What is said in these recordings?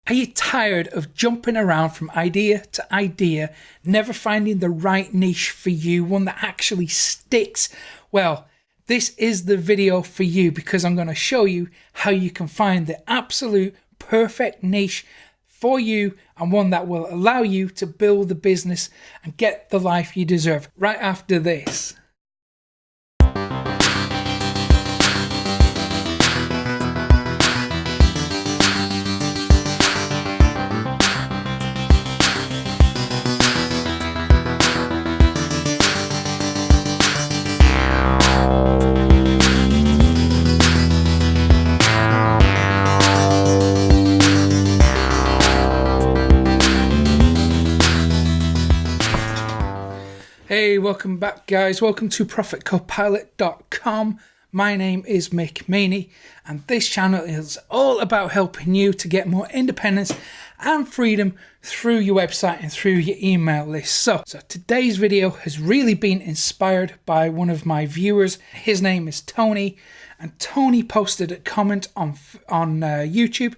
Are you tired of jumping around from idea to idea, never finding the right niche for you, one that actually sticks? Well, this is the video for you because I'm going to show you how you can find the absolute perfect niche for you and one that will allow you to build the business and get the life you deserve right after this. Hey, welcome back guys, welcome to ProfitCopilot.com. My name is Mick Meaney and this channel is all about helping you to get more independence and freedom through your website and through your email list. So today's video has really been inspired by one of my viewers. His name is Tony, and Tony posted a comment on YouTube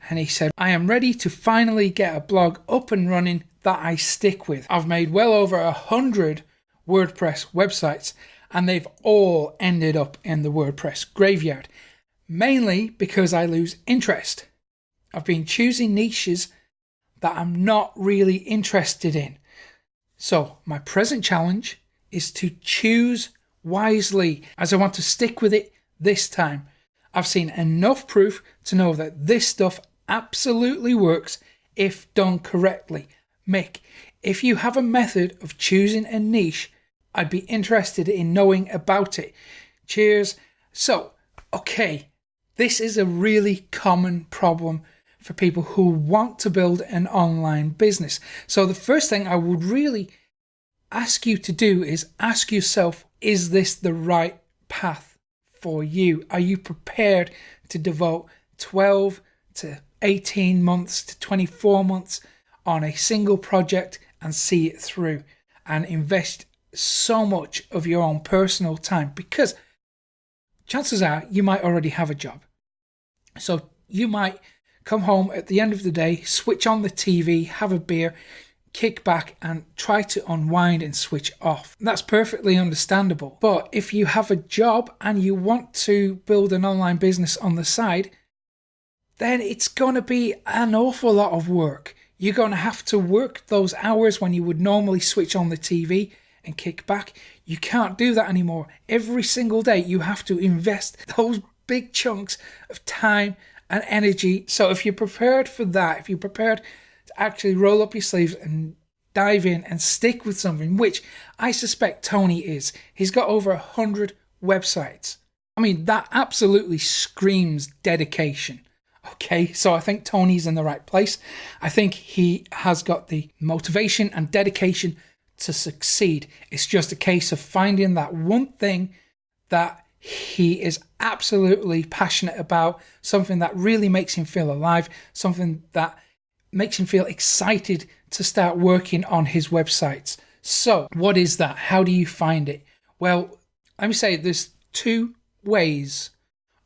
and he said, I am ready to finally get a blog up and running that I stick with. I've made well over 100 WordPress websites and they've all ended up in the WordPress graveyard, mainly because I lose interest. I've been choosing niches that I'm not really interested in. So my present challenge is to choose wisely, as I want to stick with it this time. I've seen enough proof to know that this stuff absolutely works if done correctly. Mick, if you have a method of choosing a niche, I'd be interested in knowing about it. Cheers. So, okay, this is a really common problem for people who want to build an online business. So the first thing I would really ask you to do is ask yourself, is this the right path for you? Are you prepared to devote 12 to 18 months to 24 months on a single project and see it through and invest so much of your own personal time? Because chances are you might already have a job. So you might come home at the end of the day, switch on the TV, have a beer, kick back and try to unwind and switch off. That's perfectly understandable. But if you have a job and you want to build an online business on the side, then it's going to be an awful lot of work. You're going to have to work those hours when you would normally switch on the TV and kick back. You can't do that anymore. Every single day you have to invest those big chunks of time and energy. So if you're prepared for that, if you're prepared to actually roll up your sleeves and dive in and stick with something, which I suspect Tony is. He's got over 100 websites. I mean, that absolutely screams dedication. Okay, so I think Tony's in the right place. I think he has got the motivation and dedication to succeed. It's just a case of finding that one thing that he is absolutely passionate about, something that really makes him feel alive, something that makes him feel excited to start working on his websites. So what is that? How do you find it? Well, let me say there's two ways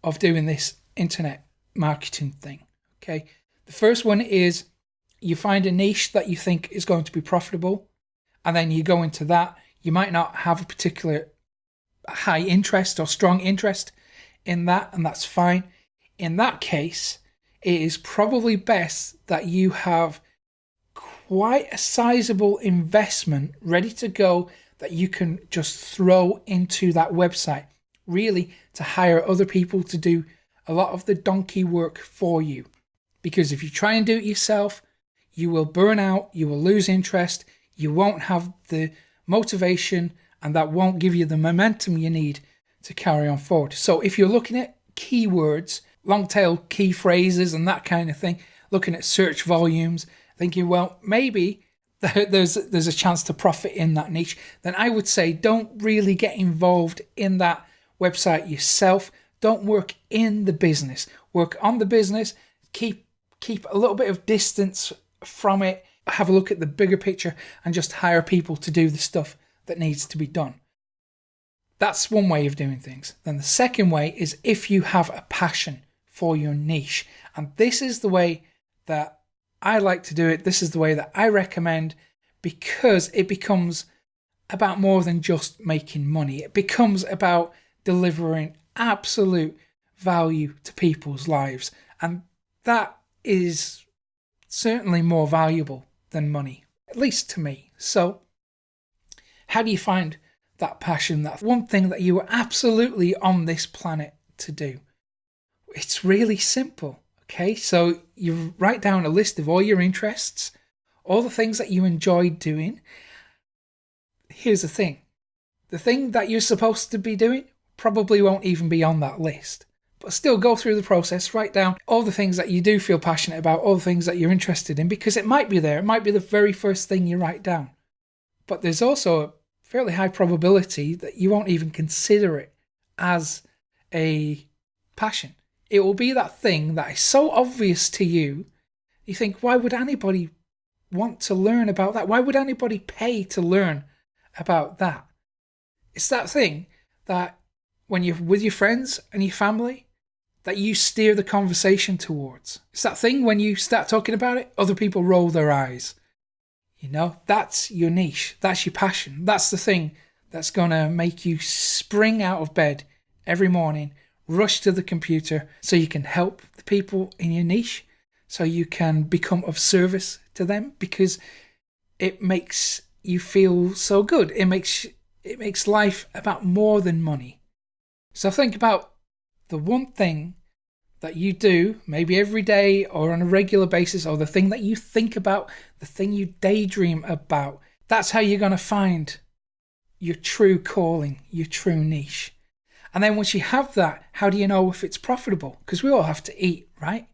of doing this internet marketing thing. Okay, the first one is you find a niche that you think is going to be profitable, and then you go into that. You might not have a particular high interest or strong interest in that, and that's fine. In that case, it is probably best that you have quite a sizable investment ready to go that you can just throw into that website, really to hire other people to do a lot of the donkey work for you. Because if you try and do it yourself, you will burn out, you will lose interest, you won't have the motivation, and that won't give you the momentum you need to carry on forward. So if you're looking at keywords, long tail key phrases and that kind of thing, looking at search volumes, thinking, well, maybe there's a chance to profit in that niche, then I would say don't really get involved in that website yourself. Don't work in the business. Work on the business. Keep a little bit of distance from it. Have a look at the bigger picture and just hire people to do the stuff that needs to be done. That's one way of doing things. Then the second way is if you have a passion for your niche. And this is the way that I like to do it. This is the way that I recommend, because it becomes about more than just making money. It becomes about delivering absolute value to people's lives. And that is certainly more valuable than money, at least to me. So how do you find that passion, that one thing that you are absolutely on this planet to do? It's really simple. Okay, so you write down a list of all your interests, all the things that you enjoy doing. Here's the thing that you're supposed to be doing probably won't even be on that list. But still go through the process, write down all the things that you do feel passionate about, all the things that you're interested in, because it might be there. It might be the very first thing you write down. But there's also a fairly high probability that you won't even consider it as a passion. It will be that thing that is so obvious to you, you think, why would anybody want to learn about that? Why would anybody pay to learn about that? It's that thing that when you're with your friends and your family, that you steer the conversation towards. It's that thing when you start talking about it, other people roll their eyes. You know, that's your niche. That's your passion. That's the thing that's going to make you spring out of bed every morning, rush to the computer so you can help the people in your niche, so you can become of service to them, because it makes you feel so good. It makes life about more than money. So think about the one thing that you do, maybe every day or on a regular basis, or the thing that you think about, the thing you daydream about. That's how you're going to find your true calling, your true niche. And then once you have that, how do you know if it's profitable? Because we all have to eat, right?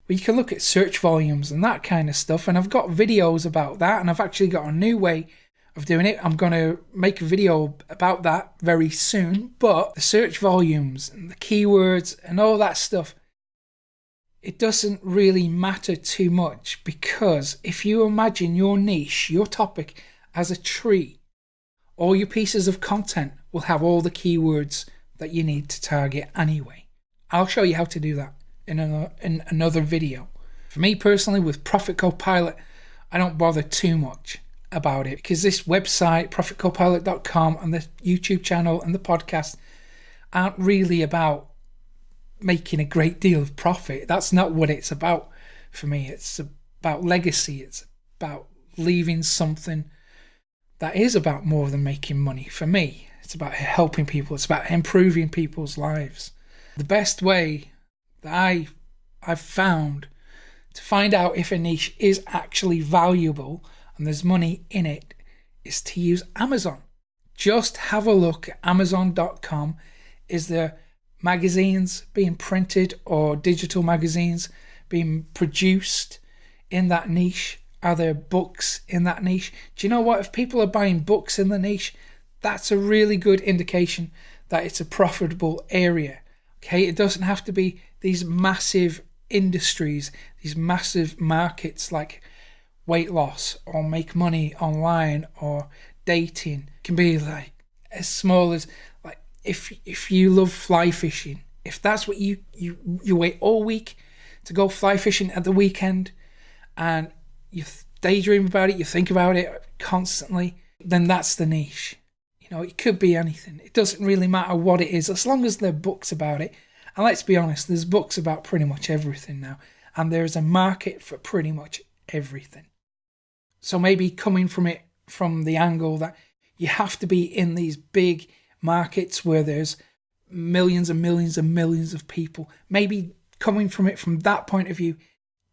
Well, you can look at search volumes and that kind of stuff. And I've got videos about that. And I've actually got a new way of doing it. I'm going to make a video about that very soon. But the search volumes and the keywords and all that stuff, it doesn't really matter too much, because if you imagine your niche, your topic as a tree, all your pieces of content will have all the keywords that you need to target anyway. I'll show you how to do that in another video. For me personally, with Profit Copilot, I don't bother too much about it, because this website, profitcopilot.com, and the YouTube channel and the podcast aren't really about making a great deal of profit. That's not what it's about for me. It's about legacy. It's about leaving something that is about more than making money. For me, it's about helping people. It's about improving people's lives. The best way that I've found to find out if a niche is actually valuable and there's money in it is to use Amazon. Just have a look at Amazon.com. Is there magazines being printed or digital magazines being produced in that niche? Are there books in that niche? Do you know what? If people are buying books in the niche, that's a really good indication that it's a profitable area. Okay, it doesn't have to be these massive industries, these massive markets like weight loss or make money online or dating. It can be like as small as, like, if you love fly fishing, if that's what you wait all week to go fly fishing at the weekend, and you daydream about it, you think about it constantly, then that's the niche. You know, it could be anything. It doesn't really matter what it is, as long as there are books about it. And let's be honest, there's books about pretty much everything now, and there's a market for pretty much everything. So maybe coming from it from the angle that you have to be in these big markets where there's millions and millions and millions of people, maybe coming from it from that point of view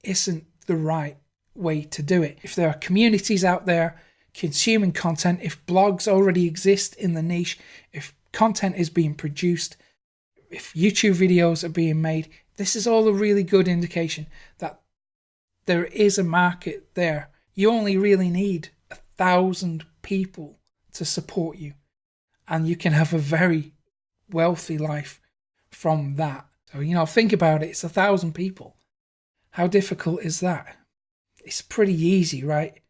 isn't the right way to do it. If there are communities out there consuming content, if blogs already exist in the niche, if content is being produced, if YouTube videos are being made, this is all a really good indication that there is a market there. You only really need 1,000 people to support you, and you can have a very wealthy life from that. So, you know, think about it. It's 1,000 people. How difficult is that? It's pretty easy, right?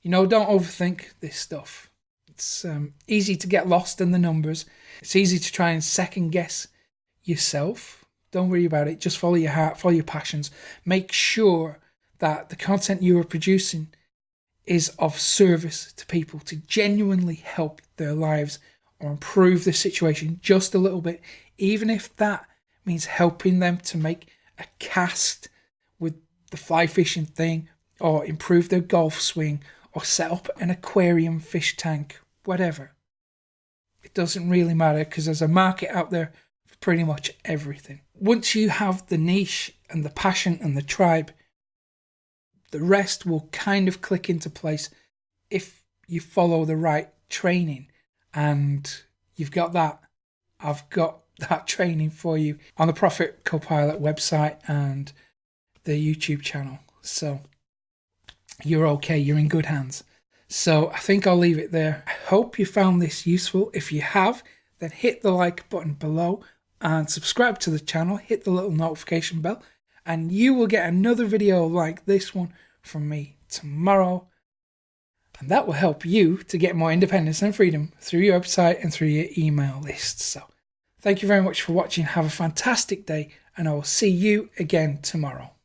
You know, don't overthink this stuff. It's easy to get lost in the numbers. It's easy to try and second guess yourself. Don't worry about it. Just follow your heart, follow your passions. Make sure that the content you are producing is of service to people, to genuinely help their lives or improve the situation just a little bit, even if that means helping them to make a cast with the fly fishing thing, or improve their golf swing, or set up an aquarium fish tank, whatever. It doesn't really matter, because there's a market out there for pretty much everything. Once you have the niche and the passion and the tribe, the rest will kind of click into place if you follow the right training. And you've got that. I've got that training for you on the Profit Copilot website and the YouTube channel. So you're okay. You're in good hands. So I think I'll leave it there. I hope you found this useful. If you have, then hit the like button below and subscribe to the channel. Hit the little notification bell, and you will get another video like this one from me tomorrow. And that will help you to get more independence and freedom through your website and through your email list. So thank you very much for watching. Have a fantastic day, and I will see you again tomorrow.